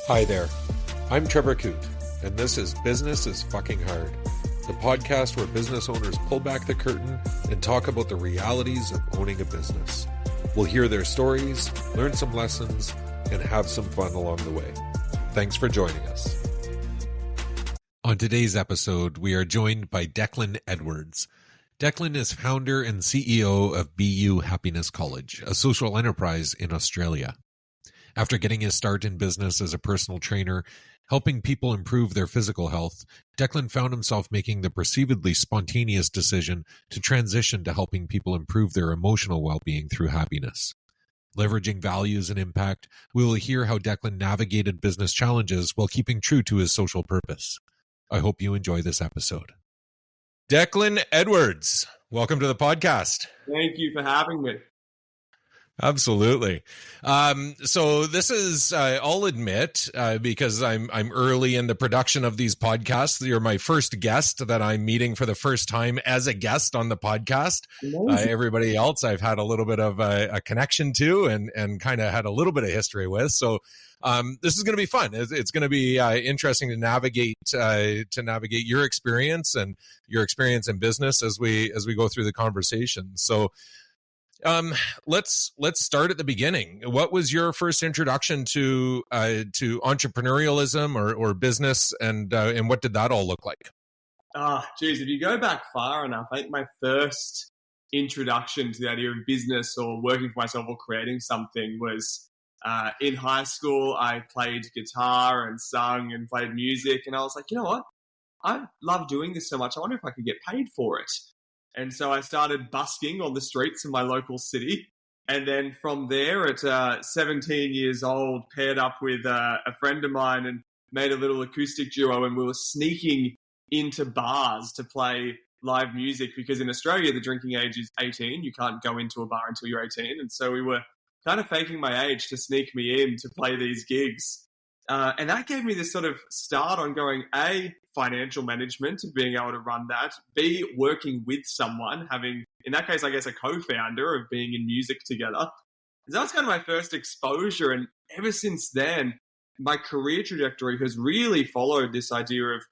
Hi there, I'm Trevor Coote, and this is Business is Fucking Hard, the podcast where business owners pull back the curtain and talk about the realities of owning a business. We'll hear their stories, learn some lessons, and have some fun along the way. Thanks for joining us. On today's episode, we are joined by Declan Edwards. Declan is founder and CEO of BU Happiness College, a social enterprise in Australia. After getting his start in business as a personal trainer, helping people improve their physical health, Declan found himself making the perceivedly spontaneous decision to transition to helping people improve their emotional well-being through happiness. Leveraging values and impact, we will hear how Declan navigated business challenges while keeping true to his social purpose. I hope you enjoy this episode. Declan Edwards, welcome to the podcast. Thank you for having me. Absolutely. So this is, I'll admit, because I'm early in the production of these podcasts, you're my first guest that I'm meeting for the first time as a guest on the podcast. Everybody else I've had a little bit of a connection to and kind of had a little bit of history with. So this is going to be fun. It's going to be interesting to navigate your experience and your experience in business as we go through the conversation. So let's start at the beginning. What was your first introduction to entrepreneurialism or business, and what did that all look like? Geez, if you go back far enough, I think my first introduction to the idea of business or working for myself or creating something was in high school. I played guitar and sung and played music, and I was like, you know what? I love doing this so much. I wonder if I could get paid for it. And so I started busking on the streets of my local city. And then from there, at 17 years old, paired up with a friend of mine and made a little acoustic duo. And we were sneaking into bars to play live music because in Australia, the drinking age is 18. You can't go into a bar until you're 18. And so we were kind of faking my age to sneak me in to play these gigs. And that gave me this sort of start on going, A, financial management, of being able to run that, B, working with someone, having, in that case, I guess, a co-founder of being in music together. So that's kind of my first exposure. And ever since then, my career trajectory has really followed this idea of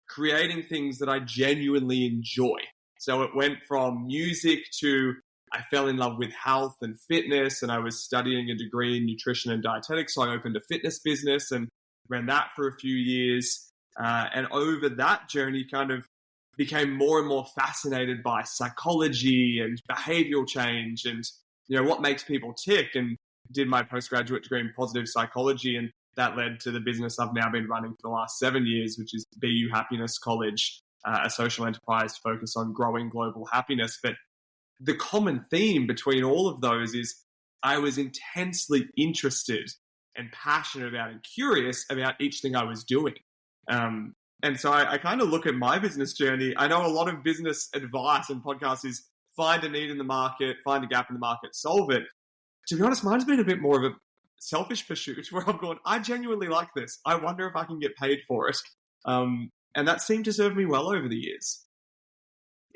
creating things that I genuinely enjoy. So it went from music to I fell in love with health and fitness, and I was studying a degree in nutrition and dietetics. So I opened a fitness business and ran that for a few years. And over that journey, kind of became more and more fascinated by psychology and behavioral change and, you know, what makes people tick, and did my postgraduate degree in positive psychology. And that led to the business I've now been running for the last 7 years, which is BU Happiness College, a social enterprise focused on growing global happiness. But the common theme between all of those is I was intensely interested and passionate about and curious about each thing I was doing. And so I kind of look at my business journey. I know a lot of business advice and podcasts is find a need in the market, find a gap in the market, solve it. To be honest, mine's been a bit more of a selfish pursuit where I've gone, I genuinely like this. I wonder if I can get paid for it. And that seemed to serve me well over the years.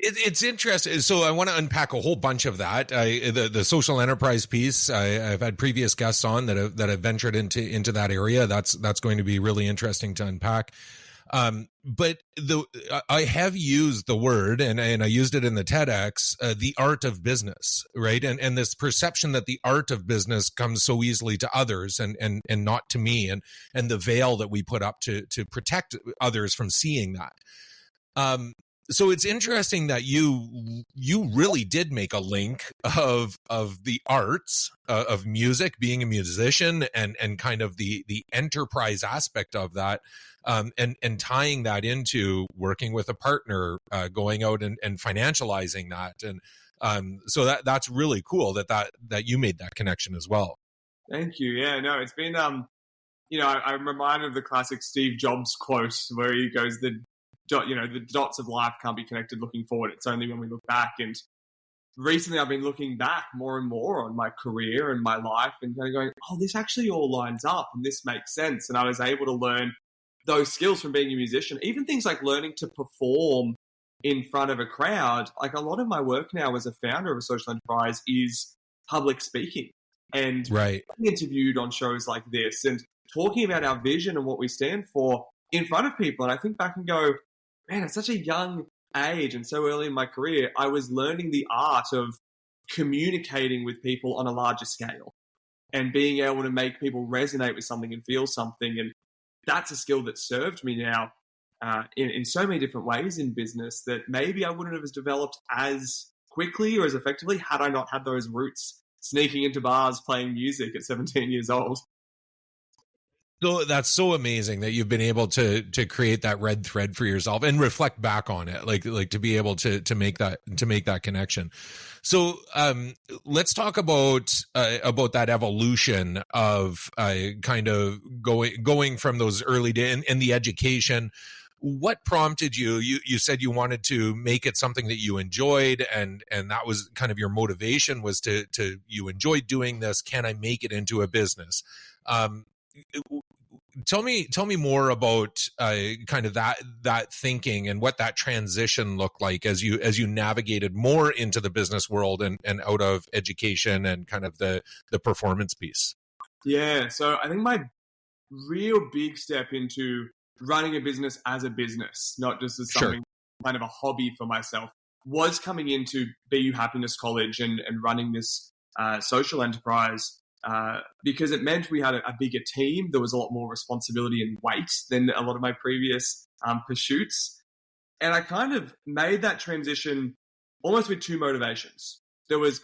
It's interesting. So I want to unpack a whole bunch of that. The social enterprise piece. I've had previous guests on that have ventured into that area. That's going to be really interesting to unpack. But I have used the word, and I used it in the TEDx, the art of business, right? And this perception that the art of business comes so easily to others and not to me, and the veil that we put up to protect others from seeing that. So it's interesting that you really did make a link of the arts of music, being a musician, and kind of the enterprise aspect of that, and tying that into working with a partner, going out and financializing that, and so that's really cool that you made that connection as well. Thank you. Yeah, no, it's been I'm reminded of the classic Steve Jobs quote where he goes, the dots of life can't be connected looking forward. It's only when we look back. And recently I've been looking back more and more on my career and my life and kind of going, oh, this actually all lines up and this makes sense. And I was able to learn those skills from being a musician, even things like learning to perform in front of a crowd. Like a lot of my work now as a founder of a social enterprise is public speaking and being interviewed on shows like this and talking about our vision and what we stand for in front of people. And I think back and go, man, at such a young age and so early in my career, I was learning the art of communicating with people on a larger scale and being able to make people resonate with something and feel something. And that's a skill that served me now in so many different ways in business that maybe I wouldn't have developed as quickly or as effectively had I not had those roots sneaking into bars playing music at 17 years old. So that's so amazing that you've been able to create that red thread for yourself and reflect back on it, like to be able to make that connection. So let's talk about that evolution of kind of going from those early days in the education. What prompted you? You said you wanted to make it something that you enjoyed, and that was kind of your motivation, was to you enjoyed doing this. Can I make it into a business? Tell me more about kind of that thinking and what that transition looked like as you navigated more into the business world and out of education and kind of the performance piece. Yeah, so I think my real big step into running a business as a business, not just as something kind of a hobby for myself, was coming into BU Happiness College and running this social enterprise. Because it meant we had a bigger team. There was a lot more responsibility and weight than a lot of my previous pursuits. And I kind of made that transition almost with two motivations. There was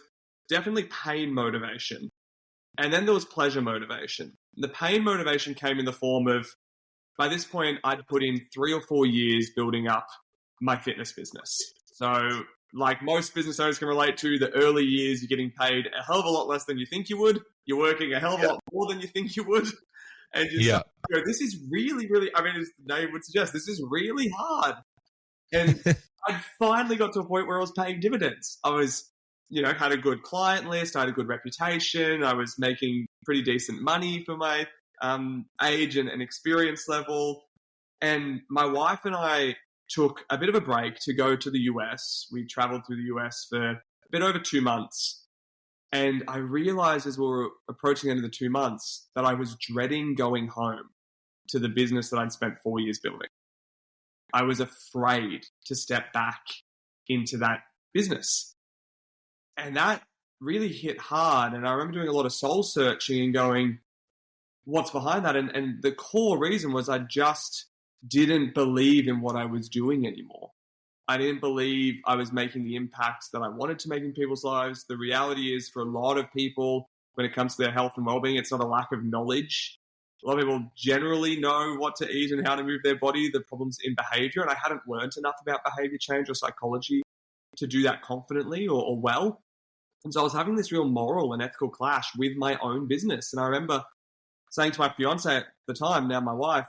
definitely pain motivation, and then there was pleasure motivation. The pain motivation came in the form of, by this point, I'd put in 3 or 4 years building up my fitness business. So like most business owners can relate to, the early years, you're getting paid a hell of a lot less than you think you would. You're working a hell of a lot more than you think you would. And just this is really, really, I mean, as the name would suggest, this is really hard. And I finally got to a point where I was paying dividends. I was, had a good client list. I had a good reputation. I was making pretty decent money for my age and experience level. And my wife and I took a bit of a break to go to the US. We traveled through the US for a bit over 2 months. And I realized as we were approaching the end of the 2 months that I was dreading going home to the business that I'd spent 4 years building. I was afraid to step back into that business. And that really hit hard. And I remember doing a lot of soul searching and going, what's behind that? And the core reason was I just didn't believe in what I was doing anymore. I didn't believe I was making the impact that I wanted to make in people's lives. The reality is, for a lot of people, when it comes to their health and well-being, it's not a lack of knowledge. A lot of people generally know what to eat and how to move their body. The problem's in behavior, and I hadn't learned enough about behavior change or psychology to do that confidently or well. And so I was having this real moral and ethical clash with my own business. And I remember saying to my fiance at the time, now my wife,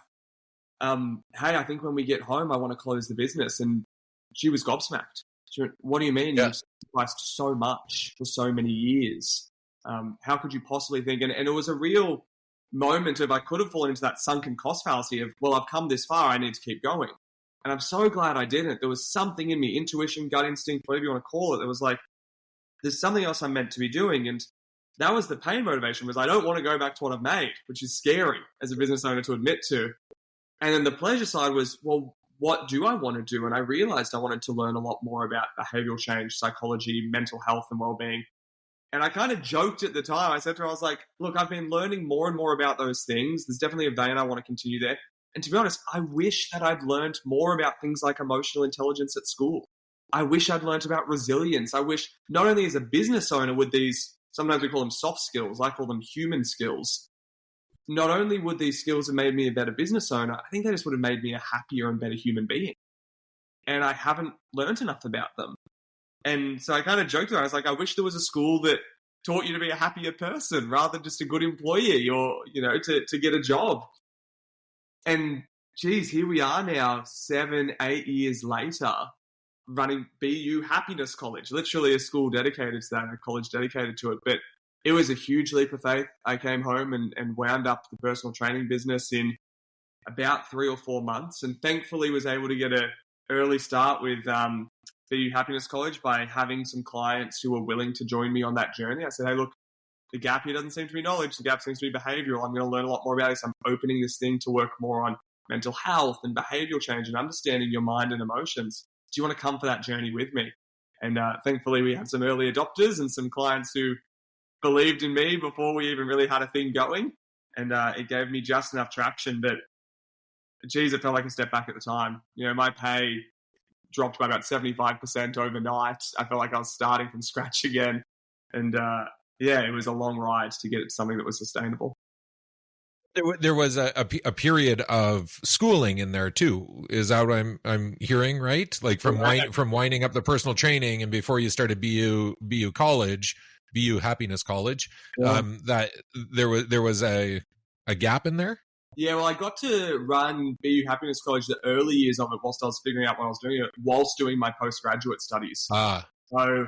hey, I think when we get home, I want to close the business. And she was gobsmacked. She went, what do you mean? You've sacrificed so much for so many years. How could you possibly think? And it was a real moment of, I could have fallen into that sunken cost fallacy of, well, I've come this far, I need to keep going. And I'm so glad I didn't. There was something in me, intuition, gut instinct, whatever you want to call it, that was like, there's something else I'm meant to be doing. And that was the pain motivation, was I don't want to go back to what I've made, which is scary as a business owner to admit to. And then the pleasure side was, well, what do I want to do? And I realized I wanted to learn a lot more about behavioral change, psychology, mental health and well-being. And I kind of joked at the time. I said to her, I was like, look, I've been learning more and more about those things. There's definitely a vein I want to continue there. And to be honest, I wish that I'd learned more about things like emotional intelligence at school. I wish I'd learned about resilience. I wish not only as a business owner would these, sometimes we call them soft skills, I call them human skills. Not only would these skills have made me a better business owner, I think they just would have made me a happier and better human being. And I haven't learned enough about them. And so I kind of joked with her. I was like, I wish there was a school that taught you to be a happier person rather than just a good employee or, to get a job. And geez, here we are now, 7-8 years later, running BU Happiness College, literally a school dedicated to that, a college dedicated to it. But it was a huge leap of faith. I came home and wound up the personal training business in about 3 or 4 months, and thankfully was able to get an early start with BU Happiness College by having some clients who were willing to join me on that journey. I said, hey, look, the gap here doesn't seem to be knowledge. The gap seems to be behavioral. I'm going to learn a lot more about this. I'm opening this thing to work more on mental health and behavioral change and understanding your mind and emotions. Do you want to come for that journey with me? And thankfully, we had some early adopters and some clients who believed in me before we even really had a thing going. And it gave me just enough traction that, geez, it felt like a step back at the time. My pay dropped by about 75% overnight. I felt like I was starting from scratch again. And it was a long ride to get it to something that was sustainable. There was a period of schooling in there too. Is that what I'm hearing, right? Like from winding up the personal training and before you started BU college, BU Happiness College, that there was a gap in there. Yeah, well, I got to run BU Happiness College the early years of it whilst I was figuring out what I was doing it, whilst doing my postgraduate studies. So,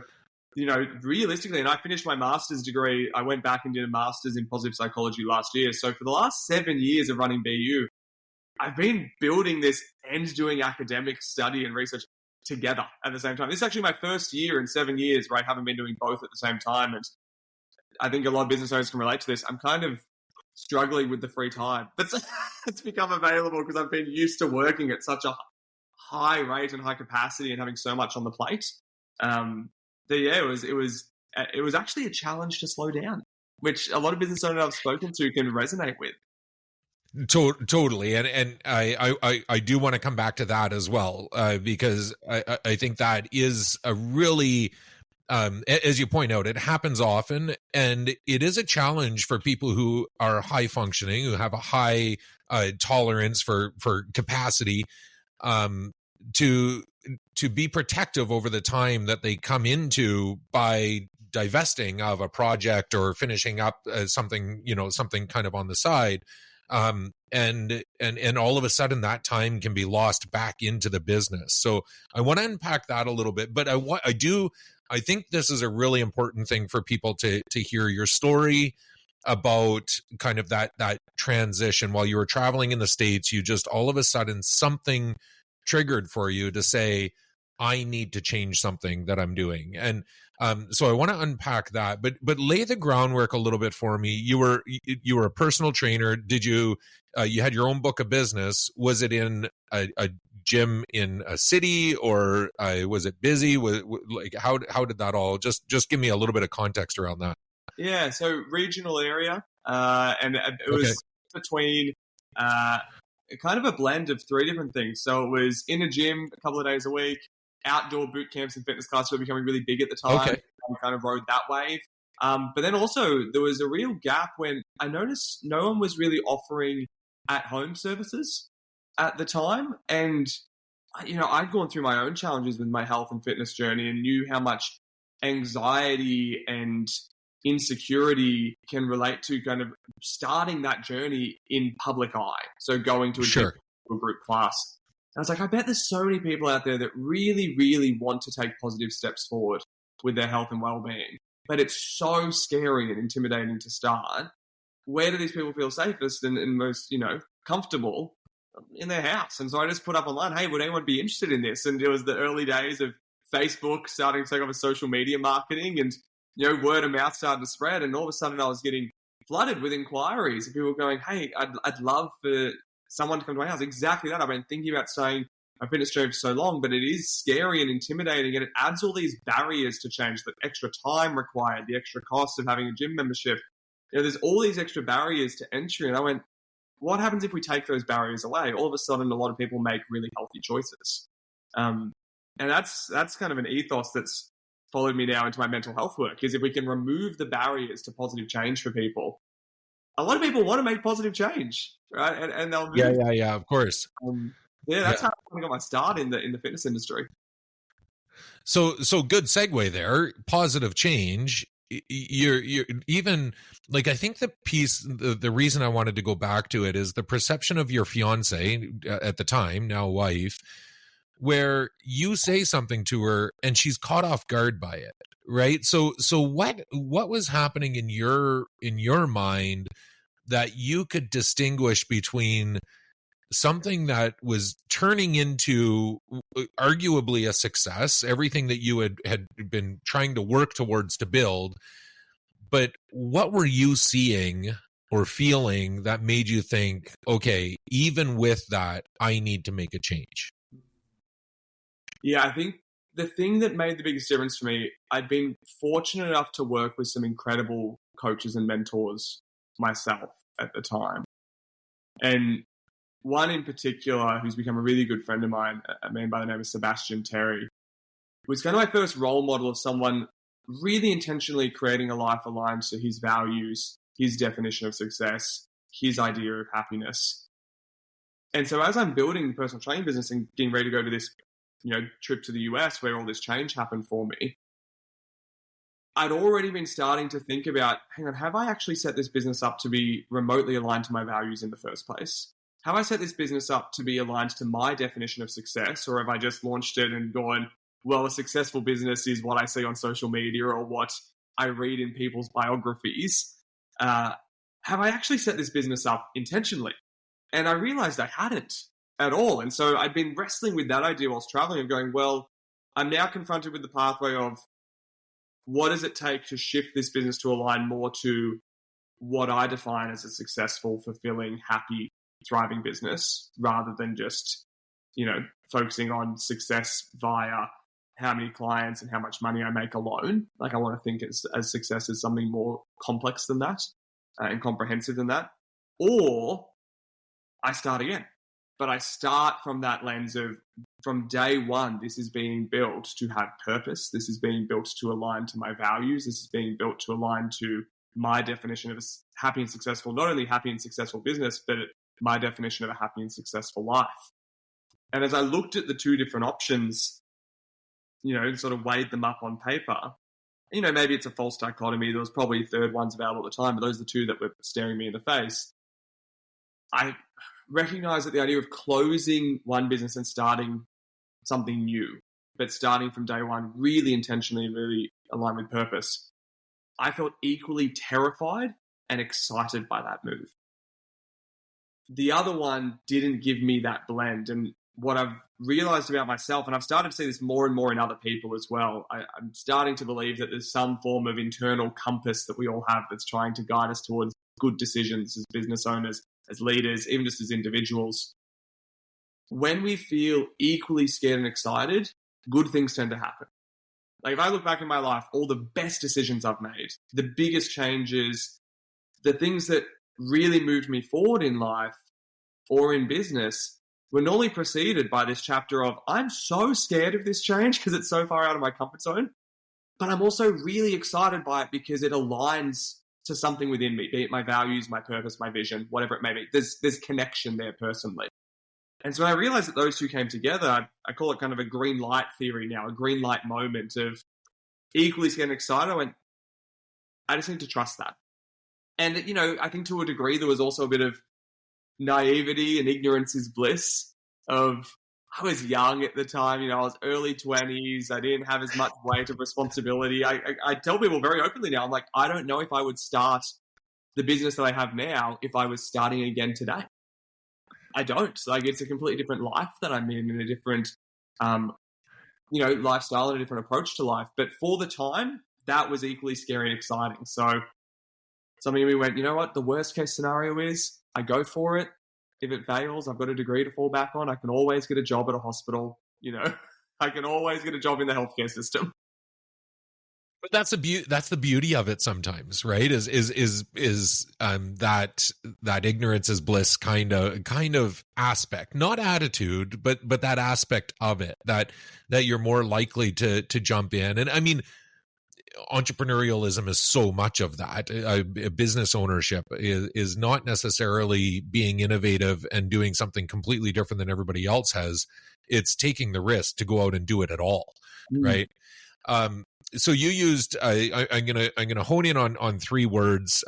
realistically, and I finished my master's degree. I went back and did a master's in positive psychology last year. So for the last 7 years of running BU, I've been building this and doing academic study and research together at the same time. This is actually my first year in 7 years where I haven't been doing both at the same time. And I think a lot of business owners can relate to this. I'm kind of struggling with the free time that's become available because I've been used to working at such a high rate and high capacity and having so much on the plate. It was actually a challenge to slow down, which a lot of business owners I've spoken to can resonate with. Totally. And I do want to come back to that as well, because I think that is a really, as you point out, it happens often, and it is a challenge for people who are high functioning, who have a high tolerance for capacity, to be protective over the time that they come into by divesting of a project or finishing up something kind of on the side. And all of a sudden that time can be lost back into the business. So I want to unpack that a little bit, but I think this is a really important thing for people to hear your story about kind of that transition. While you were traveling in the States, you just all of a sudden something triggered for you to say, I need to change something that I'm doing. And so I want to unpack that, but lay the groundwork a little bit for me. You were a personal trainer. Did you had your own book of business? Was it in a gym in a city, or was it busy? Like how did that all? Just give me a little bit of context around that. Yeah, so regional area, and it was between kind of a blend of three different things. So it was in a gym a couple of days a week. Outdoor boot camps and fitness classes were becoming really big at the time. Okay. I kind of rode that wave. But then also there was a real gap when I noticed no one was really offering at-home services at the time. And, I'd gone through my own challenges with my health and fitness journey and knew how much anxiety and insecurity can relate to kind of starting that journey in public eye. So going to a group class. And I was like, I bet there's so many people out there that really, really want to take positive steps forward with their health and well-being, but it's so scary and intimidating to start. Where do these people feel safest and most, comfortable? In their house. And so I just put up online, hey, would anyone be interested in this? And it was the early days of Facebook starting to take over social media marketing, and word of mouth started to spread, and all of a sudden I was getting flooded with inquiries and people going, hey, I'd love for someone to come to my house. Exactly that. I've been thinking about staying a fitness journey for so long, but it is scary and intimidating, and it adds all these barriers to change, the extra time required, the extra cost of having a gym membership. There's all these extra barriers to entry, and I went, what happens if we take those barriers away? All of a sudden, a lot of people make really healthy choices. And that's kind of an ethos that's followed me now into my mental health work, is if we can remove the barriers to positive change for people. A lot of people want to make positive change, right? And they'll move. Yeah, of course. That's how I got my start in the fitness industry. So good segue there. Positive change. You're even like, I think the piece, the reason I wanted to go back to it is the perception of your fiance at the time, now wife, where you say something to her and she's caught off guard by it, right? So what was happening in your mind that you could distinguish between something that was turning into arguably a success, everything that you had been trying to work towards to build, But what were you seeing or feeling that made you think, okay, even with that, I need to make a change? Yeah, I think the thing that made the biggest difference for me, I'd been fortunate enough to work with some incredible coaches and mentors myself at the time. And one in particular, who's become a really good friend of mine, a man by the name of Sebastian Terry, was kind of my first role model of someone really intentionally creating a life aligned to his values, his definition of success, his idea of happiness. And so as I'm building the personal training business and getting ready to go to this, trip to the US where all this change happened for me, I'd already been starting to think about, hang on, have I actually set this business up to be remotely aligned to my values in the first place? Have I set this business up to be aligned to my definition of success? Or have I just launched it and gone, well, a successful business is what I see on social media or what I read in people's biographies? Have I actually set this business up intentionally? And I realized I hadn't at all. And so I'd been wrestling with that idea whilst traveling of going, well, I'm now confronted with the pathway of what does it take to shift this business to align more to what I define as a successful, fulfilling, happy, thriving business rather than just, focusing on success via how many clients and how much money I make alone. Like I want to think as success as something more complex than that and comprehensive than that. Or I start again. But I start from that lens of, from day one, this is being built to have purpose. This is being built to align to my values. This is being built to align to my definition of a happy and successful, not only happy and successful business, but my definition of a happy and successful life. And as I looked at the two different options, sort of weighed them up on paper, maybe it's a false dichotomy. There was probably third ones available at the time, but those are the two that were staring me in the face. I recognize that the idea of closing one business and starting something new, but starting from day one, really intentionally, really aligned with purpose, I felt equally terrified and excited by that move. The other one didn't give me that blend. And what I've realized about myself, and I've started to see this more and more in other people as well, I'm starting to believe that there's some form of internal compass that we all have that's trying to guide us towards good decisions as business owners, as leaders, even just as individuals. When we feel equally scared and excited, good things tend to happen. Like if I look back in my life, all the best decisions I've made, the biggest changes, the things that really moved me forward in life or in business were normally preceded by this chapter of, I'm so scared of this change because it's so far out of my comfort zone, but I'm also really excited by it because it aligns to something within me, be it my values, my purpose, my vision, whatever it may be. There's connection there personally. And so when I realized that those two came together, I call it kind of a green light theory now, a green light moment of equally scared and excited. I went, I just need to trust that. And, I think to a degree, there was also a bit of naivety and ignorance is bliss of, I was young at the time, I was early 20s. I didn't have as much weight of responsibility. I tell people very openly now, I'm like, I don't know if I would start the business that I have now if I was starting again today. I don't. Like, it's a completely different life that I'm in a different, lifestyle and a different approach to life. But for the time, that was equally scary and exciting. So something we went, you know what? The worst case scenario is I go for it. If it fails, I've got a degree to fall back on. I can always get a job at a hospital. I can always get a job in the healthcare system. But that's the beauty of it sometimes, right? Is that ignorance is bliss kind of aspect, not attitude, but that aspect of it that you're more likely to jump in. And I mean, entrepreneurialism is so much of that. Business ownership is not necessarily being innovative and doing something completely different than everybody else has. It's taking the risk to go out and do it at all, right? So you used, I'm gonna hone in on three words: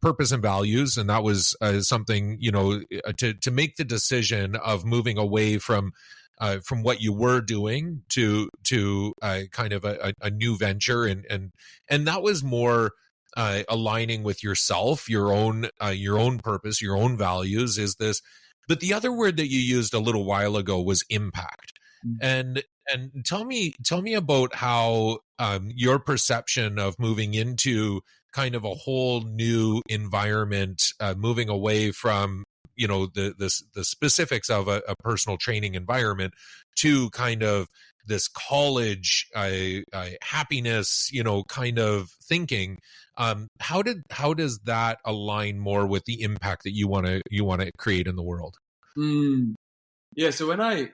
purpose and values, and that was something to make the decision of moving away from what you were doing to kind of a new venture, and that was more aligning with yourself, your own purpose, your own values. Is this? But the other word that you used a little while ago was impact, and tell me about how your perception of moving into kind of a whole new environment, moving away from, the specifics of a personal training environment to kind of this college happiness, kind of thinking. How does that align more with the impact that you want to create in the world? Yeah. So when I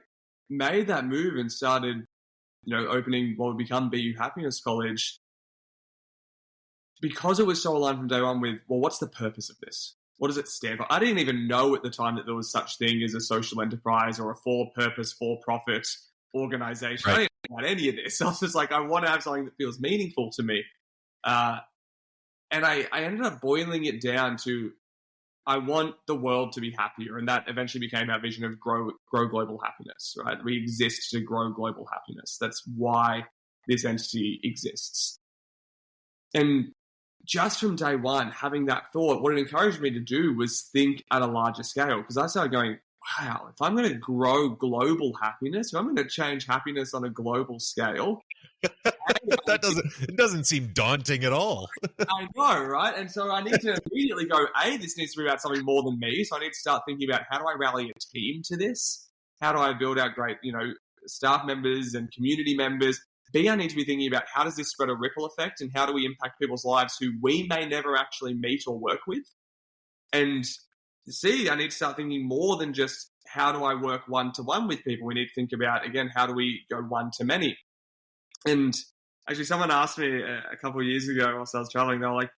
made that move and started, opening what would become BU Happiness College, because it was so aligned from day one with, well, what's the purpose of this? What does it stand for? I didn't even know at the time that there was such thing as a social enterprise or a for-purpose, for-profit organization. Right. I didn't know about any of this. I was just like, I want to have something that feels meaningful to me. And I ended up boiling it down to, I want the world to be happier. And that eventually became our vision of grow global happiness, right? We exist to grow global happiness. That's why this entity exists. And just from day one, having that thought, what it encouraged me to do was think at a larger scale. Because I started going, wow, if I'm going to grow global happiness, if I'm going to change happiness on a global scale, it doesn't seem daunting at all. I know, right? And so I need to immediately go, this needs to be about something more than me. So I need to start thinking about, how do I rally a team to this? How do I build out great, staff members and community members? B, I need to be thinking about, how does this spread a ripple effect, and how do we impact people's lives who we may never actually meet or work with? And C, I need to start thinking more than just, how do I work one-to-one with people? We need to think about, again, how do we go one-to-many? And actually, someone asked me a couple of years ago whilst I was traveling, they were like,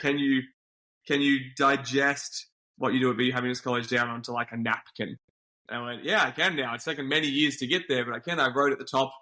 can you digest what you do at BU Happiness College down onto like a napkin? And I went, yeah, I can now. It's taken many years to get there, but I can. I wrote at the top,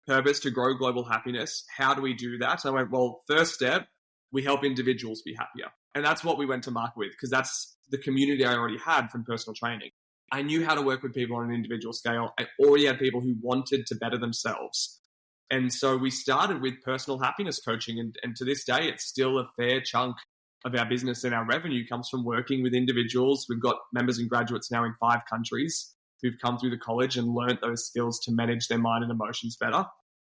purpose to grow global happiness. How do we do that? And I went, well, first step, we help individuals be happier. And that's what we went to market with, because that's the community I already had from personal training. I knew how to work with people on an individual scale. I already had people who wanted to better themselves. And so we started with personal happiness coaching. And to this day, it's still a fair chunk of our business, and our revenue comes from working with individuals. We've got members and graduates now in 5 countries who've come through the college and learned those skills to manage their mind and emotions better.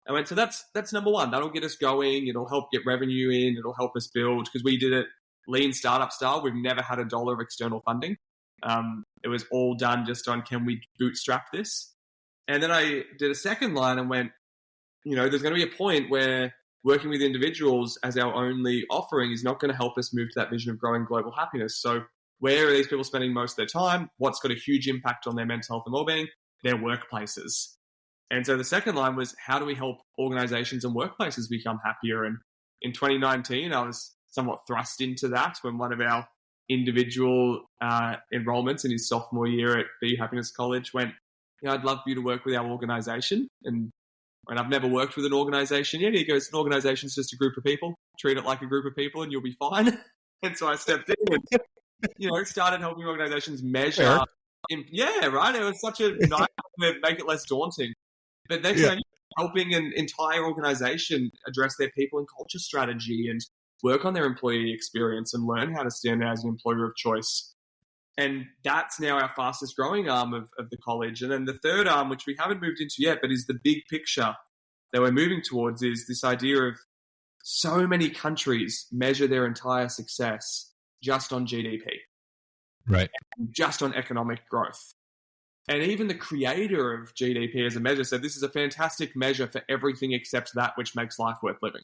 I went, so that's number one. That'll get us going. It'll help get revenue in. It'll help us build, because we did it lean startup style. We've never had $1 of external funding. It was all done just on, can we bootstrap this? And then I did a second line and went, there's going to be a point where working with individuals as our only offering is not going to help us move to that vision of growing global happiness. So where are these people spending most of their time? What's got a huge impact on their mental health and well-being? Their workplaces. And so the second line was, how do we help organizations and workplaces become happier? And in 2019, I was somewhat thrust into that when one of our individual enrollments in his sophomore year at BU Happiness College went, I'd love for you to work with our organization. And I've never worked with an organization yet. He goes, an organization is just a group of people. Treat it like a group of people and you'll be fine. And so I stepped in and, started helping organizations measure. Yeah, right. It was such a nice way to make it less daunting. But next time, helping an entire organization address their people and culture strategy and work on their employee experience and learn how to stand out as an employer of choice. And that's now our fastest growing arm of the college. And then the third arm, which we haven't moved into yet, but is the big picture that we're moving towards, is this idea of so many countries measure their entire success just on GDP. Right. And just on economic growth. And even the creator of GDP as a measure said, this is a fantastic measure for everything except that which makes life worth living.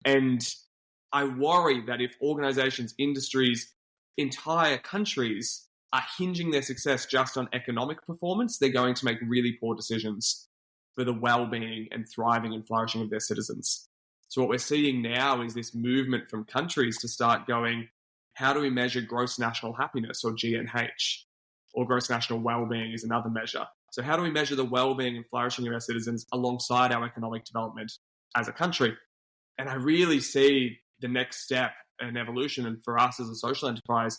And I worry that if organizations, industries, entire countries are hinging their success just on economic performance, they're going to make really poor decisions for the well-being and thriving and flourishing of their citizens. So what we're seeing now is this movement from countries to start going, how do we measure gross national happiness, or GNH? Or gross national well-being is another measure. So how do we measure the well-being and flourishing of our citizens alongside our economic development as a country? And I really see the next step in evolution, and for us as a social enterprise,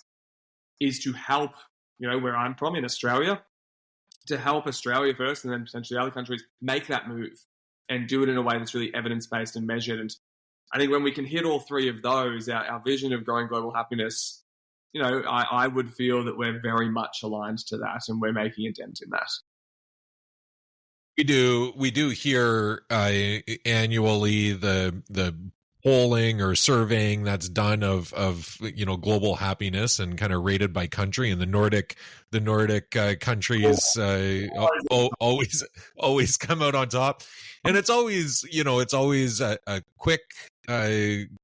is to help, where I'm from in Australia, to help Australia first and then potentially other countries make that move and do it in a way that's really evidence-based and measured. And I think when we can hit all three of those, our vision of growing global happiness, I would feel that we're very much aligned to that, and we're making a dent in that. We do hear annually the polling or surveying that's done of global happiness and kind of rated by country, and the Nordic countries always come out on top, and it's always a quick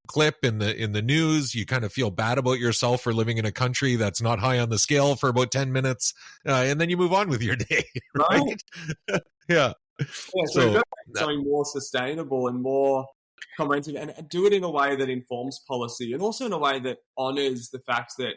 clip in the news. You kind of feel bad about yourself for living in a country that's not high on the scale for about 10 minutes, and then you move on with your day, right? Yeah. So something more sustainable and more comprehensive, and do it in a way that informs policy, and also in a way that honors the fact that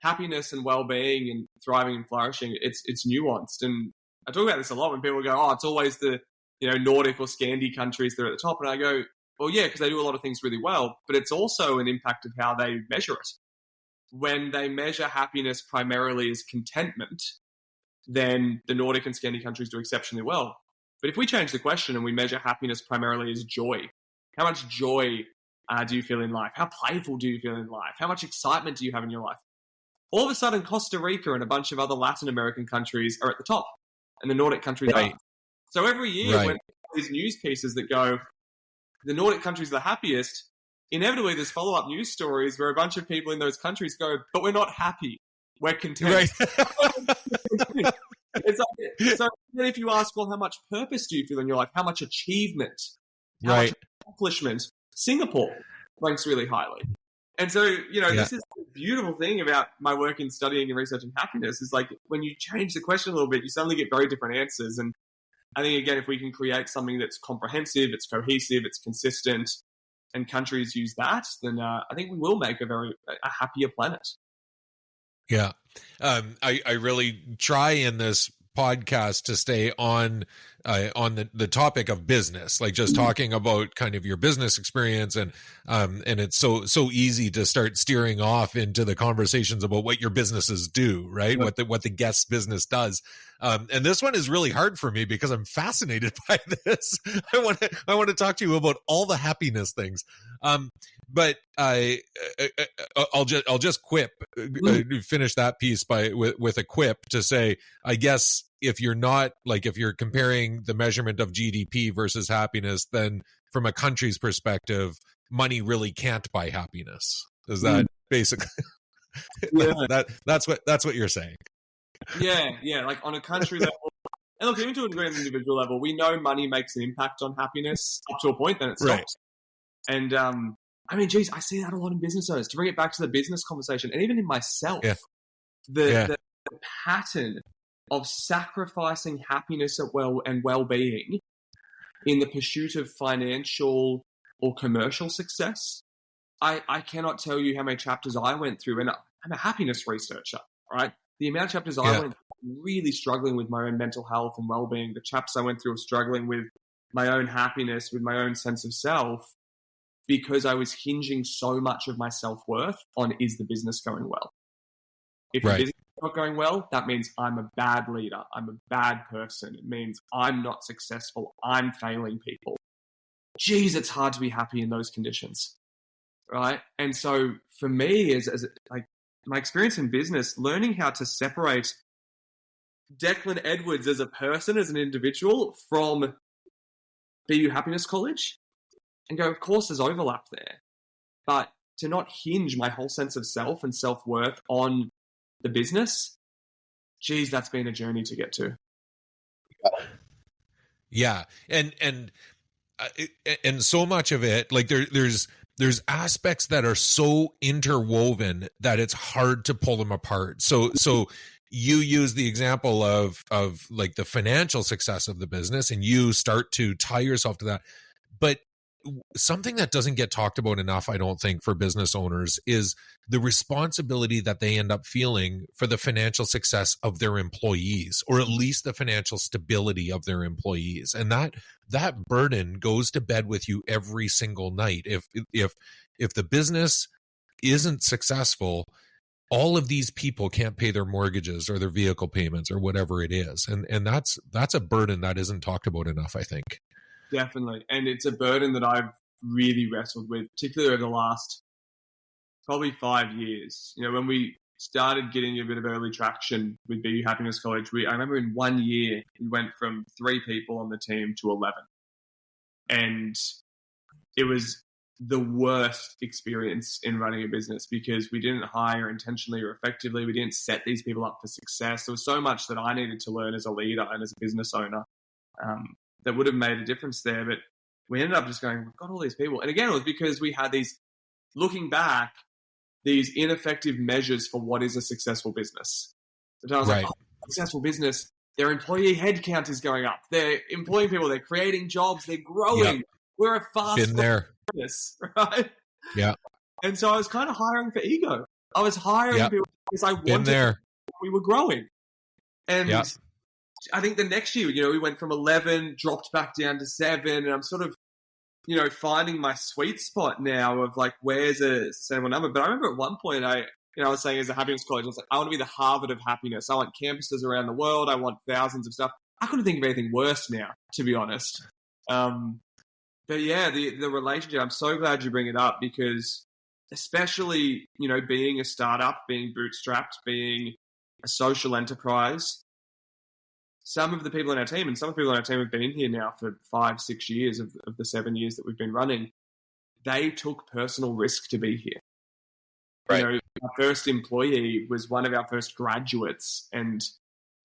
happiness and well-being and thriving and flourishing, it's nuanced. And I talk about this a lot when people go, oh, it's always the Nordic or Scandi countries that are at the top. And I go, well, yeah, because they do a lot of things really well, but it's also an impact of how they measure it. When they measure happiness primarily as contentment, then the Nordic and Scandi countries do exceptionally well. But if we change the question and we measure happiness primarily as joy, how much joy do you feel in life? How playful do you feel in life? How much excitement do you have in your life? All of a sudden, Costa Rica and a bunch of other Latin American countries are at the top, and the Nordic countries aren't. So every year, when these news pieces that go, the Nordic countries are the happiest, inevitably there's follow-up news stories where a bunch of people in those countries go, but we're not happy. We're content. Right. It's like, so if you ask, well, how much purpose do you feel in your life? How much achievement? How much accomplishment? Singapore ranks really highly. And so, this is the beautiful thing about my work in studying and researching happiness is like when you change the question a little bit, you suddenly get very different answers. And I think, again, if we can create something that's comprehensive, it's cohesive, it's consistent, and countries use that, then I think we will make a happier planet. Yeah. I really try in this podcast to stay on the topic of business, like just talking about kind of your business experience, and it's so easy to start steering off into the conversations about what your businesses do, right? What the guest's business does. And this one is really hard for me because I'm fascinated by this. I want to talk to you about all the happiness things. But I'll just quip, finish that piece with a quip to say, I guess if you're comparing the measurement of GDP versus happiness, then from a country's perspective, money really can't buy happiness. Is that basically that's what you're saying? Yeah. Like on a country level, and look, even to a degree on an individual level, we know money makes an impact on happiness up to a point, then it stops. Right. And I see that a lot in business owners. To bring it back to the business conversation, and even in myself, the pattern of sacrificing happiness and well-being in the pursuit of financial or commercial success. I cannot tell you how many chapters I went through, and I'm a happiness researcher, right? The amount of chapters I went through really struggling with my own mental health and well-being, the chapters I went through of struggling with my own happiness, with my own sense of self, because I was hinging so much of my self-worth on, is the business going well? If the business is not going well, that means I'm a bad leader. I'm a bad person. It means I'm not successful. I'm failing people. Geez, it's hard to be happy in those conditions, right? And so for me, as like my experience in business, learning how to separate Declan Edwards as a person, as an individual, from BU Happiness College, and go, of course, there's overlap there, but to not hinge my whole sense of self and self-worth on the business, geez, that's been a journey to get to. Yeah. And so much of it, like there's aspects that are so interwoven that it's hard to pull them apart. So you use the example of like the financial success of the business, and you start to tie yourself to that. But something that doesn't get talked about enough, I don't think, for business owners is the responsibility that they end up feeling for the financial success of their employees, or at least the financial stability of their employees. And that burden goes to bed with you every single night. If the business isn't successful, all of these people can't pay their mortgages or their vehicle payments or whatever it is. And that's a burden that isn't talked about enough, I think. Definitely. And it's a burden that I've really wrestled with, particularly over the last probably 5 years. When we started getting a bit of early traction with BU Happiness College, I remember in 1 year, we went from 3 people on the team to 11. And it was the worst experience in running a business because we didn't hire intentionally or effectively. We didn't set these people up for success. There was so much that I needed to learn as a leader and as a business owner that would have made a difference there. But we ended up just going, we've got all these people. And again, it was because we had these, looking back, these ineffective measures for what is a successful business. So I was like, successful business, their employee headcount is going up. They're employing people. They're creating jobs. They're growing. Yep. We're a fast business, right? Yeah. And so I was kind of hiring for ego. I was hiring people because I wanted we were growing. And I think the next year, we went from 11, dropped back down to 7, and I'm sort of, finding my sweet spot now of like, where's a sustainable number? But I remember at one point I was saying as a happiness coach, I was like, I want to be the Harvard of happiness. I want campuses around the world. I want thousands of stuff. I couldn't think of anything worse now, to be honest. But yeah, the relationship, I'm so glad you bring it up because especially, being a startup, being bootstrapped, being a social enterprise, some of the people on our team, and some of the people on our team have been here now for 5-6 years of the 7 years that we've been running, they took personal risk to be here. Right. Our first employee was one of our first graduates and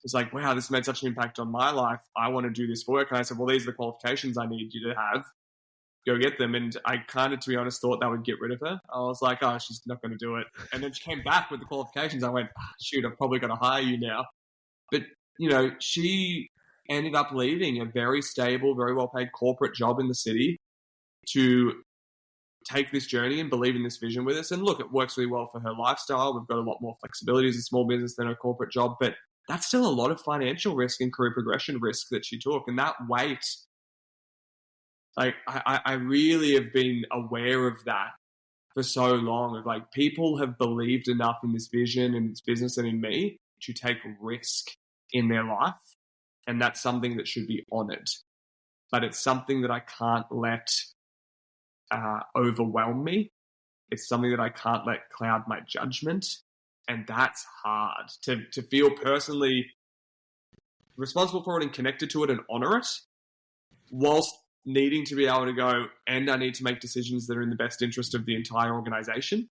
it's like, wow, this made such an impact on my life. I want to do this work. And I said, well, these are the qualifications I need you to have. Go get them. And I kind of, to be honest, thought that would get rid of her. I was like, oh, she's not going to do it. And then she came back with the qualifications. I went, shoot, I've probably got to hire you now. But, she ended up leaving a very stable, very well-paid corporate job in the city to take this journey and believe in this vision with us. And look, it works really well for her lifestyle. We've got a lot more flexibility as a small business than a corporate job, but that's still a lot of financial risk and career progression risk that she took. And that weight, like, I really have been aware of that for so long. Of like, people have believed enough in this vision and this business and in me to take risk in their life. And that's something that should be honored. But it's something that I can't let overwhelm me. It's something that I can't let cloud my judgment. And that's hard to feel personally responsible for it and connected to it and honor it, whilst needing to be able to go, and I need to make decisions that are in the best interest of the entire organization.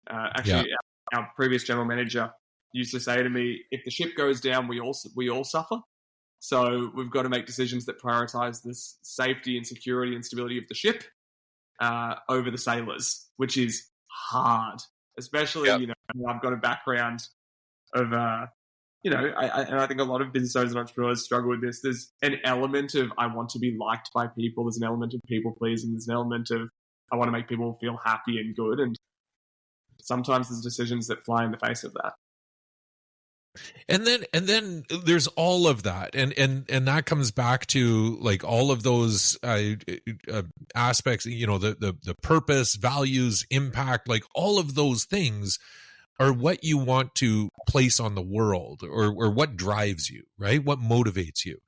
Our previous general manager used to say to me, if the ship goes down, we all suffer. So we've got to make decisions that prioritize the safety and security and stability of the ship over the sailors, which is hard, especially, I've got a background of, and I think a lot of business owners and entrepreneurs struggle with this. There's an element of, I want to be liked by people. There's an element of people pleasing. There's an element of, I want to make people feel happy and good. And sometimes there's decisions that fly in the face of that. And then there's all of that, and that comes back to like all of those aspects. The purpose, values, impact, like all of those things are what you want to place on the world, or what drives you, right? What motivates you.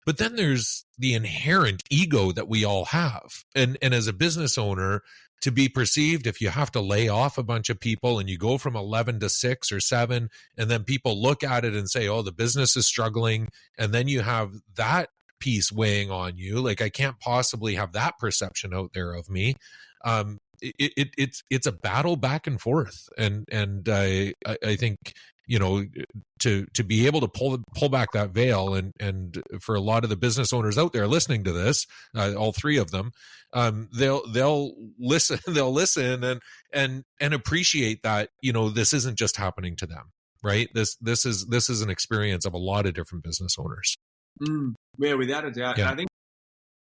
But then there's the inherent ego that we all have, and as a business owner, to be perceived, if you have to lay off a bunch of people and you go from 11 to 6 or 7, and then people look at it and say, oh, the business is struggling. And then you have that piece weighing on you. Like, I can't possibly have that perception out there of me. It's a battle back and forth. And I think, to be able to pull back that veil, and for a lot of the business owners out there listening to this, all three of them, they'll listen and appreciate that, this isn't just happening to them, right? This is an experience of a lot of different business owners. Yeah, without a doubt. Yeah. And I think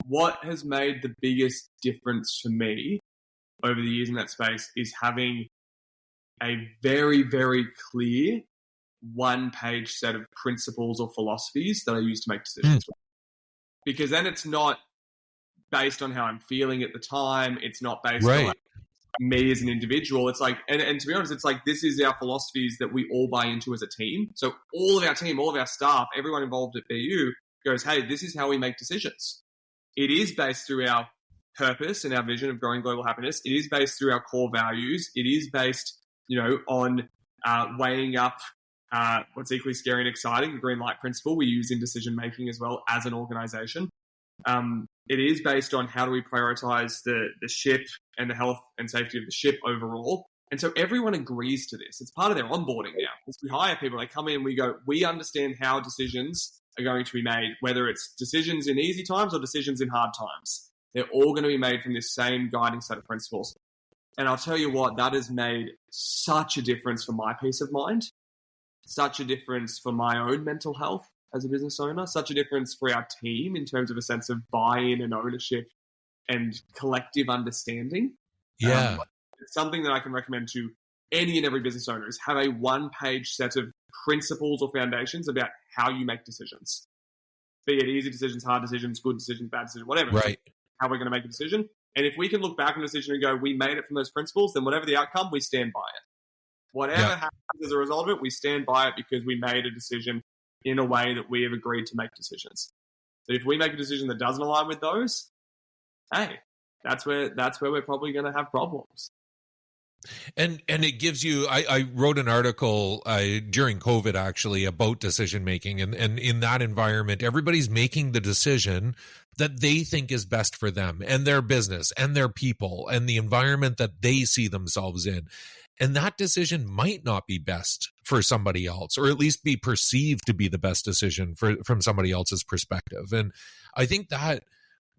what has made the biggest difference for me over the years in that space is having a very, very clear one-page set of principles or philosophies that I use to make decisions. Because then it's not based on how I'm feeling at the time. It's not based on like me as an individual. It's like, and to be honest, it's like, this is our philosophies that we all buy into as a team. So all of our team, all of our staff, everyone involved at BU goes, hey, this is how we make decisions. It is based through our purpose and our vision of growing global happiness. It is based through our core values. It is based, on weighing up what's equally scary and exciting, the green light principle we use in decision making as well as an organization. it is based on how do we prioritize the ship and the health and safety of the ship overall. And so everyone agrees to this. It's part of their onboarding now. As we hire people, they come in, we go, we understand how decisions are going to be made, whether it's decisions in easy times or decisions in hard times. They're all going to be made from this same guiding set of principles. And I'll tell you what, that has made such a difference for my peace of mind, such a difference for my own mental health as a business owner, such a difference for our team in terms of a sense of buy-in and ownership and collective understanding. Yeah. It's something that I can recommend to any and every business owner is have a one-page set of principles or foundations about how you make decisions. Be it easy decisions, hard decisions, good decisions, bad decisions, whatever. Right. How we're going to make a decision. And if we can look back on a decision and go, we made it from those principles, then whatever the outcome, we stand by it. Whatever happens as a result of it, we stand by it because we made a decision in a way that we have agreed to make decisions. But if we make a decision that doesn't align with those, hey, that's where we're probably going to have problems. And it gives you, I wrote an article during COVID actually about decision making, and in that environment, everybody's making the decision that they think is best for them and their business and their people and the environment that they see themselves in. And that decision might not be best for somebody else, or at least be perceived to be the best decision from somebody else's perspective. And I think that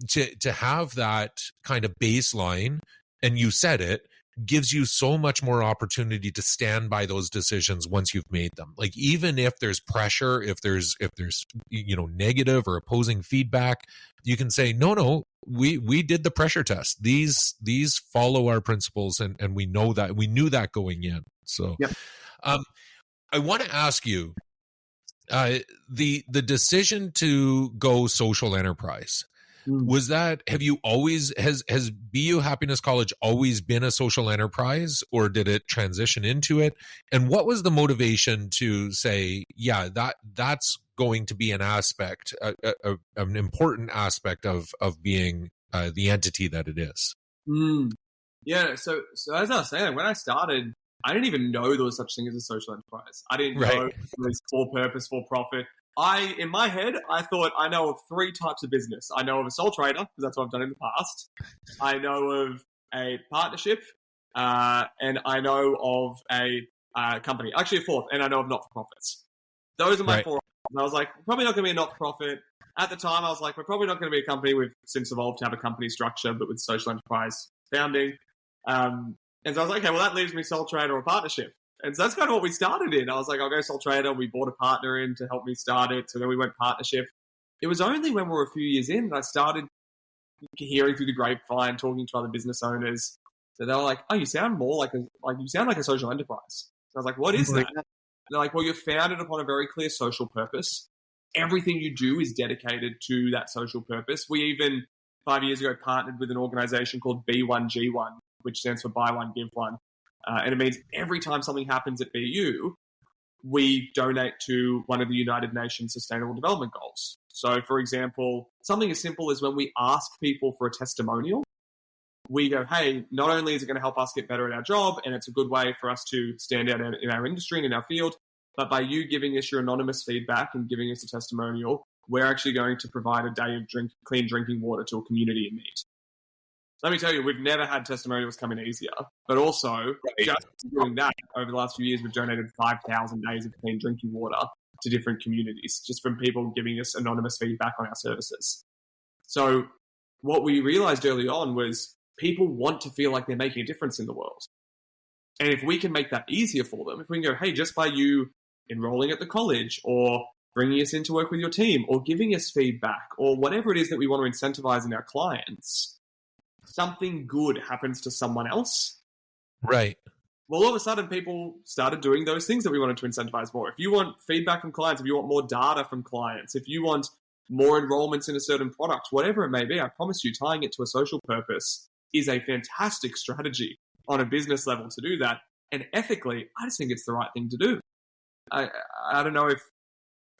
to have that kind of baseline, and you said it, gives you so much more opportunity to stand by those decisions once you've made them. Like, even if there's pressure, if there's negative or opposing feedback, you can say, no, we did the pressure test. These follow our principles, and we know that, we knew that going in. So I want to ask you, the decision to go social enterprise, was that, has BU Happiness College always been a social enterprise, or did it transition into it? And what was the motivation to say, yeah, that's going to be an aspect, an important aspect of being the entity that it is? Yeah, so as I was saying, when I started, I didn't even know there was such a thing as a social enterprise. I didn't know it was for purpose, for profit. In my head, I thought I know of three types of business. I know of a sole trader, because that's what I've done in the past. I know of a partnership, and I know of a company. Actually, a fourth, and I know of not-for-profits. Those are my four. And I was like, probably not going to be a not-for-profit. At the time, I was like, we're probably not going to be a company. We've since evolved to have a company structure, but with social enterprise founding. And so I was like, okay, well, that leaves me sole trader or partnership. And so that's kind of what we started in. I was like, I'll go sole trader. We brought a partner in to help me start it. So then we went partnership. It was only when we were a few years in that I started hearing through the grapevine, talking to other business owners. So they were like, oh, you sound more like a social enterprise. So I was like, what is that? And they're like, well, you're founded upon a very clear social purpose. Everything you do is dedicated to that social purpose. We even 5 years ago partnered with an organization called B1G1, which stands for Buy One, Give One. And it means every time something happens at BU, we donate to one of the United Nations Sustainable Development Goals. So, for example, something as simple as when we ask people for a testimonial, we go, hey, not only is it going to help us get better at our job, and it's a good way for us to stand out in our industry and in our field, but by you giving us your anonymous feedback and giving us a testimonial, we're actually going to provide a day of clean drinking water to a community in need. Let me tell you, we've never had testimonials come in easier. But also, just doing that, over the last few years, we've donated 5,000 days of clean drinking water to different communities, just from people giving us anonymous feedback on our services. So what we realized early on was people want to feel like they're making a difference in the world. And if we can make that easier for them, if we can go, hey, just by you enrolling at the college or bringing us in to work with your team or giving us feedback or whatever it is that we want to incentivize in our clients, something good happens to someone else. Right. Well, all of a sudden, people started doing those things that we wanted to incentivize more. If you want feedback from clients, if you want more data from clients, if you want more enrollments in a certain product, whatever it may be, I promise you, tying it to a social purpose is a fantastic strategy on a business level to do that. And ethically, I just think it's the right thing to do. I don't know if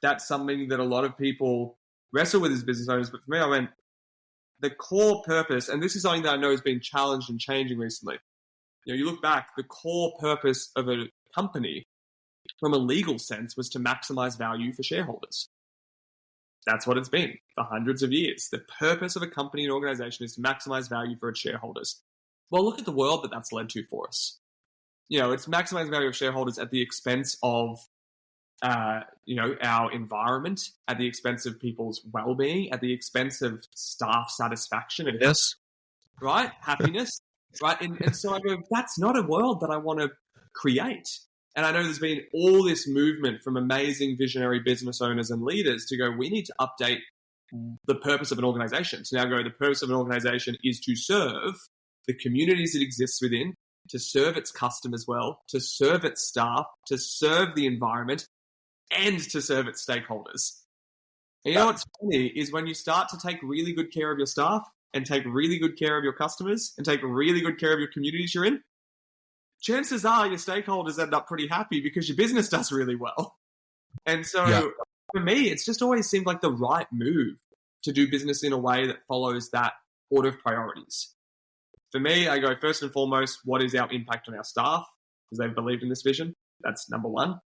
that's something that a lot of people wrestle with as business owners, but for me, I went, the core purpose, and this is something that I know has been challenged and changing recently. You look back, the core purpose of a company from a legal sense was to maximize value for shareholders. That's what it's been for hundreds of years. The purpose of a company and organization is to maximize value for its shareholders. Well, look at the world that that's led to for us. It's maximizing value of shareholders at the expense of, our environment, at the expense of people's well-being, at the expense of staff satisfaction and right? Happiness, right? And so I go, that's not a world that I want to create. And I know there's been all this movement from amazing visionary business owners and leaders to go, we need to update the purpose of an organization. To now go, the purpose of an organization is to serve the communities it exists within, to serve its customers well, to serve its staff, to serve the environment, and to serve its stakeholders. And you know what's funny is when you start to take really good care of your staff and take really good care of your customers and take really good care of your communities you're in, chances are your stakeholders end up pretty happy because your business does really well. And so for me, it's just always seemed like the right move to do business in a way that follows that order of priorities. For me, I go first and foremost, what is our impact on our staff? Because they've believed in this vision. That's number one.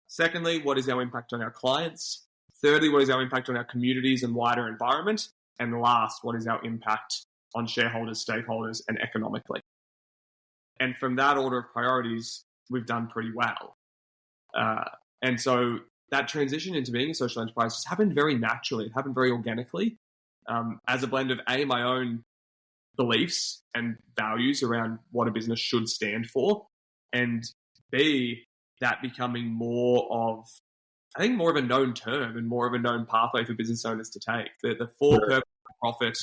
Secondly, what is our impact on our clients? Thirdly, what is our impact on our communities and wider environment? And last, what is our impact on shareholders, stakeholders, and economically? And from that order of priorities, we've done pretty well. And so that transition into being a social enterprise just happened very naturally. It happened very organically as a blend of my own beliefs and values around what a business should stand for, and B, that becoming more of a known term and more of a known pathway for business owners to take. The for-purpose profit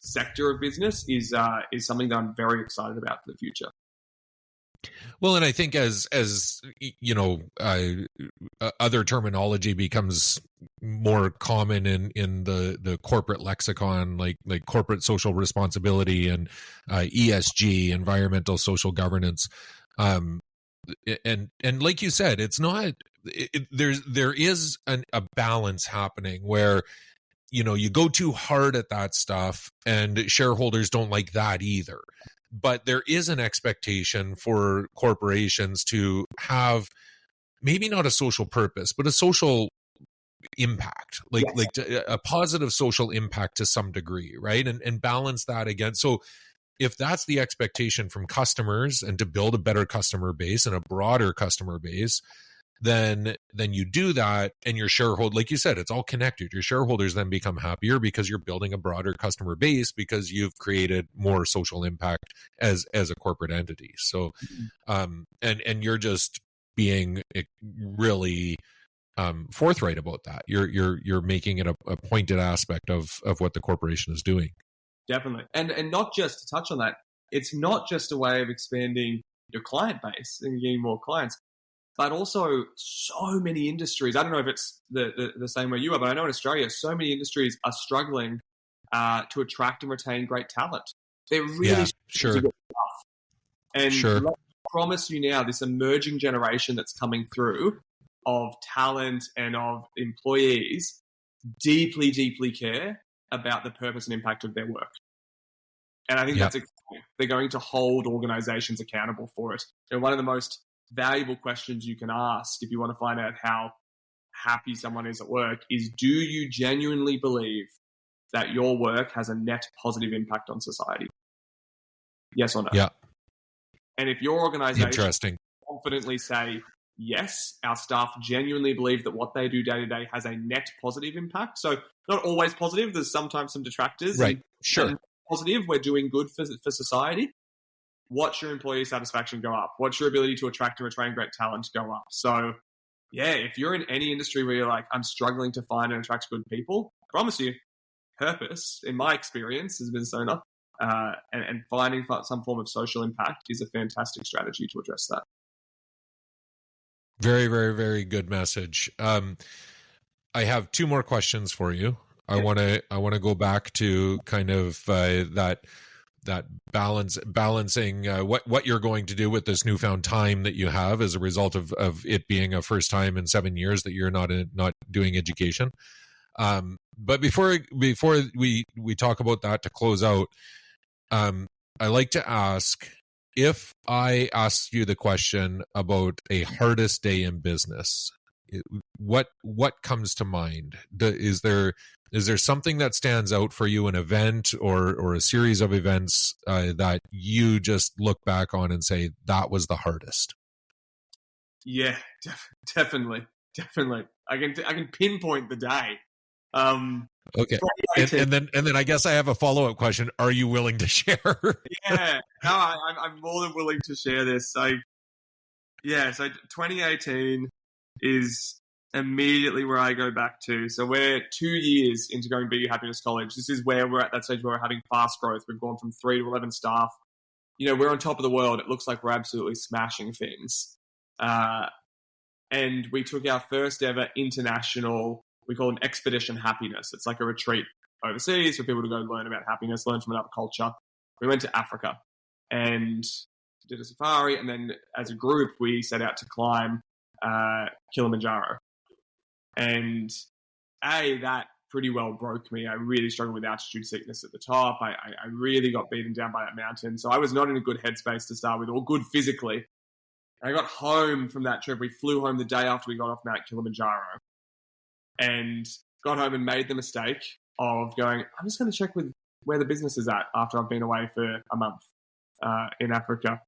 sector of business is something that I'm very excited about for the future. Well, and I think as other terminology becomes more common in the corporate lexicon, like corporate social responsibility and ESG, environmental social governance, and like you said, it's not. There is a balance happening where you go too hard at that stuff, and shareholders don't like that either. But there is an expectation for corporations to have maybe not a social purpose, but a social impact, like a positive social impact to some degree, right? And balance that against. So if that's the expectation from customers and to build a better customer base and a broader customer base, then you do that, and your shareholder, like you said, it's all connected. Your shareholders then become happier because you're building a broader customer base because you've created more social impact as a corporate entity. So, and you're just being really forthright about that. You're making it a pointed aspect of what the corporation is doing. Definitely, and not just to touch on that, it's not just a way of expanding your client base and getting more clients, but also so many industries. I don't know if it's the same way you are, but I know in Australia, so many industries are struggling to attract and retain great talent. They're really sure. And I promise you now, this emerging generation that's coming through of talent and of employees deeply, deeply care about the purpose and impact of their work. And I think that's exciting. They're going to hold organizations accountable for it. And one of the most valuable questions you can ask if you want to find out how happy someone is at work is, do you genuinely believe that your work has a net positive impact on society? Yes or no? Yeah. And if your organization confidently say, yes, our staff genuinely believe that what they do day to day has a net positive impact. So not always positive. There's sometimes some detractors. Right. Sure. And positive, we're doing good for society. Watch your employee satisfaction go up. Watch your ability to attract and retain great talent go up. So, if you're in any industry where you're like, I'm struggling to find and attract good people, I promise you, purpose, in my experience as a business owner, and finding some form of social impact is a fantastic strategy to address that. Very, very, very good message. I have two more questions for you. I want to go back to kind of that balancing what you're going to do with this newfound time that you have as a result of it being a first time in 7 years that you're not doing education. But before we talk about that to close out, I like to ask, if I asked you the question about a hardest day in business, what comes to mind? Is there something that stands out for you, an event or a series of events that you just look back on and say that was the hardest? Yeah, definitely. I can pinpoint the day. Okay, and then I guess I have a follow-up question. Are you willing to share? Yeah, no, I'm more than willing to share this. So 2018 is immediately where I go back to. So we're 2 years into going BU Happiness College. This is where we're at that stage where we're having fast growth. We've gone from 3 to 11 staff. We're on top of the world. It looks like we're absolutely smashing things. And we took our first ever international, we call it an Expedition Happiness. It's like a retreat overseas for people to go learn about happiness, learn from another culture. We went to Africa and did a safari. And then as a group, we set out to climb Kilimanjaro. And that pretty well broke me. I really struggled with altitude sickness at the top. I really got beaten down by that mountain. So I was not in a good headspace to start with, or good physically. I got home from that trip. We flew home the day after we got off Mount Kilimanjaro and got home and made the mistake of going, I'm just going to check with where the business is at after I've been away for a month in Africa.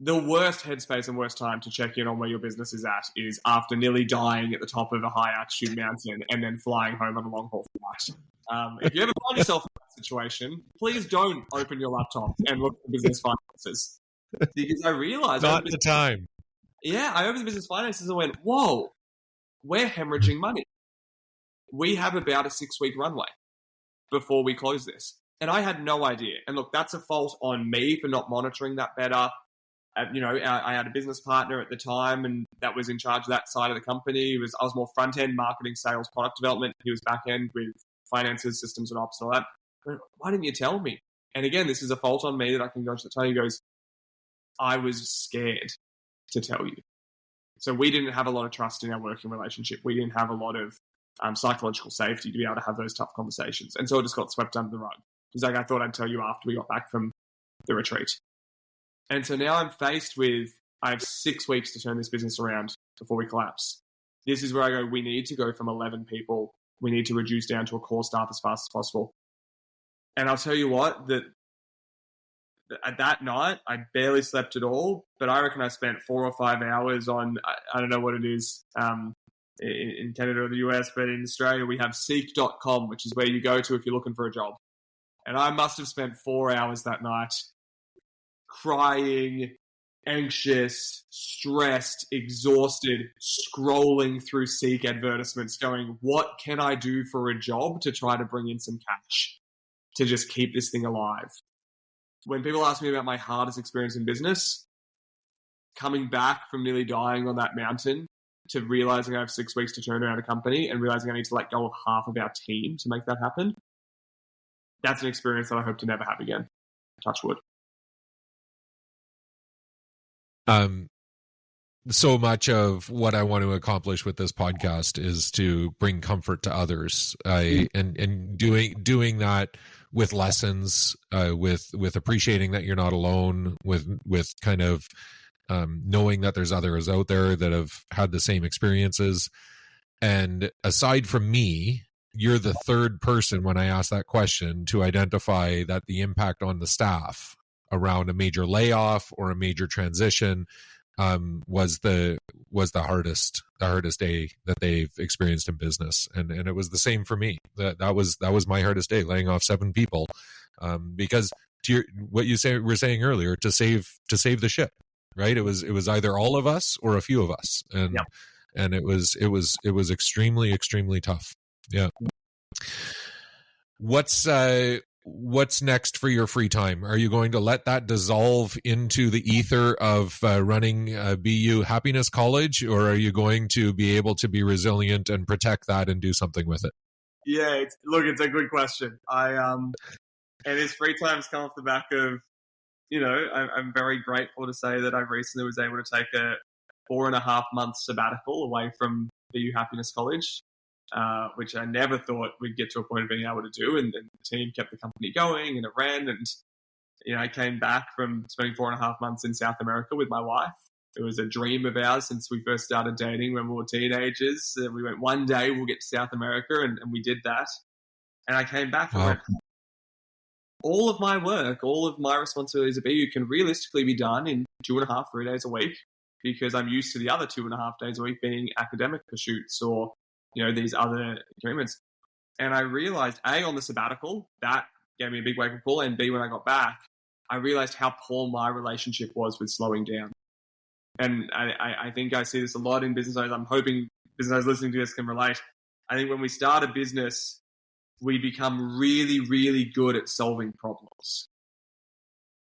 The worst headspace and worst time to check in on where your business is at is after nearly dying at the top of a high altitude mountain and then flying home on a long haul flight. If you ever find yourself in that situation, please don't open your laptop and look at the business finances. Because I realized... Not the time. Yeah, I opened the business finances and went, whoa, we're hemorrhaging money. We have about a 6-week runway before we close this. And I had no idea. And look, that's a fault on me for not monitoring that better. I had a business partner at the time and that was in charge of that side of the company. I was more front-end marketing, sales, product development. He was back-end with finances, systems, and ops and all that. But why didn't you tell me? And again, this is a fault on me that I can go to the time. He goes, I was scared to tell you. So we didn't have a lot of trust in our working relationship. We didn't have a lot of psychological safety to be able to have those tough conversations. And so it just got swept under the rug. He's like, I thought I'd tell you after we got back from the retreat. And so now I'm faced with, I have 6 weeks to turn this business around before we collapse. This is where I go, we need to go from 11 people. We need to reduce down to a core staff as fast as possible. And I'll tell you what, that at that night, I barely slept at all, but I reckon I spent 4 or 5 hours on, I don't know what it is in Canada or the US, but in Australia, we have seek.com, which is where you go to if you're looking for a job. And I must have spent 4 hours that night crying, anxious, stressed, exhausted, scrolling through Seek advertisements going, what can I do for a job to try to bring in some cash to just keep this thing alive? When people ask me about my hardest experience in business, coming back from nearly dying on that mountain to realizing I have 6 weeks to turn around a company and realizing I need to let go of half of our team to make that happen, that's an experience that I hope to never have again. Touch wood. So much of what I want to accomplish with this podcast is to bring comfort to others, and doing that with lessons, with appreciating that you're not alone, with kind of knowing that there's others out there that have had the same experiences. And aside from me, you're the third person when I ask that question to identify that the impact on the staff around a major layoff or a major transition was the hardest day that they've experienced in business, and it was the same for me. That was my hardest day, laying off 7 people, because to what you were saying earlier, to save the ship, right? It was either all of us or a few of us, and Yep. and it was extremely tough. Yeah. What's next for your free time? Are you going to let that dissolve into the ether of running BU Happiness College, or are you going to be able to be resilient and protect that and do something with it? Yeah, it's a good question. And his free time's come off the back of, I'm very grateful to say that I recently was able to take a 4.5 month sabbatical away from BU Happiness College. Which I never thought we'd get to a point of being able to do. And then the team kept the company going and it ran. And, I came back from spending 4.5 months in South America with my wife It was a dream of ours since we first started dating when we were teenagers. We went, one day we'll get to South America, and we did that. And I came back and went, all of my work, all of my responsibilities at BU can realistically be done in 2.5, 3 days a week, because I'm used to the other 2.5 days a week being academic pursuits or, these other commitments. And I realized, A, on the sabbatical, that gave me a big wake-up call, and B, when I got back, I realized how poor my relationship was with slowing down. And I think I see this a lot in business owners. I'm hoping business owners listening to this can relate. I think when we start a business, we become really, really good at solving problems.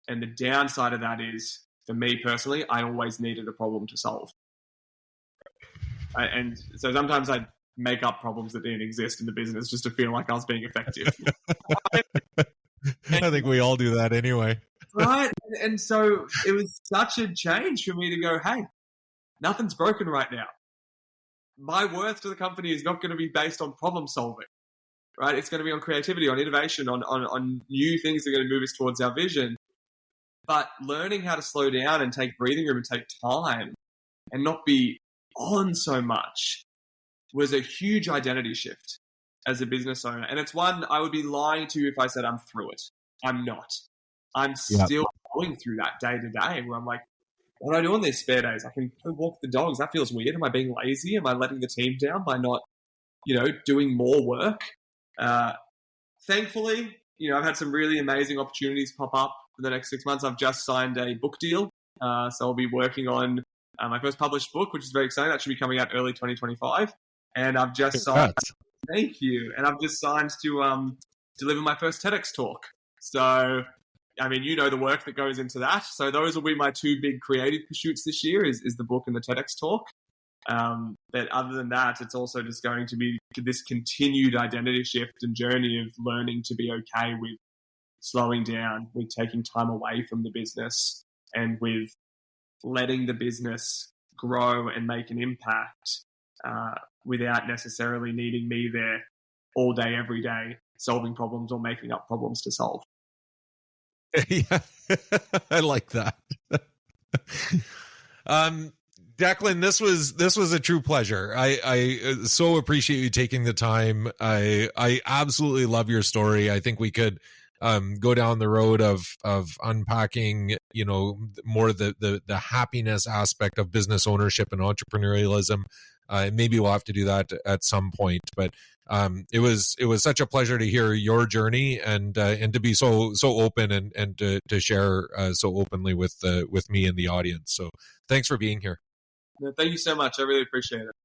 And the downside of that is, for me personally, I always needed a problem to solve. And so sometimes I'd make up problems that didn't exist in the business just to feel like I was being effective. I think we all do that anyway. Right. And so it was such a change for me to go, hey, nothing's broken right now. My worth to the company is not going to be based on problem solving, right? It's going to be on creativity, on innovation, on new things that are going to move us towards our vision. But learning how to slow down and take breathing room and take time and not be on so much was a huge identity shift as a business owner. And it's one I would be lying to you if I said I'm through it. I'm not. I'm still going through that day to day where I'm like, what do I do on these spare days? I can go walk the dogs. That feels weird. Am I being lazy? Am I letting the team down by not, doing more work? Thankfully, I've had some really amazing opportunities pop up for the next 6 months. I've just signed a book deal. So I'll be working on my first published book, which is very exciting. That should be coming out early 2025. And I've just signed. Thank you. And I've just signed to deliver my first TEDx talk. So, the work that goes into that. So those will be my two big creative pursuits this year is the book and the TEDx talk. But other than that, it's also just going to be this continued identity shift and journey of learning to be okay with slowing down, with taking time away from the business, and with letting the business grow and make an impact without necessarily needing me there all day, every day, solving problems or making up problems to solve. Yeah, I like that. Declan, this was a true pleasure. I so appreciate you taking the time. I absolutely love your story. I think we could go down the road of unpacking, more the happiness aspect of business ownership and entrepreneurialism. Maybe we'll have to do that at some point, but it was such a pleasure to hear your journey and to be so open and to share so openly with me and the audience. So thanks for being here. Thank you so much. I really appreciate it.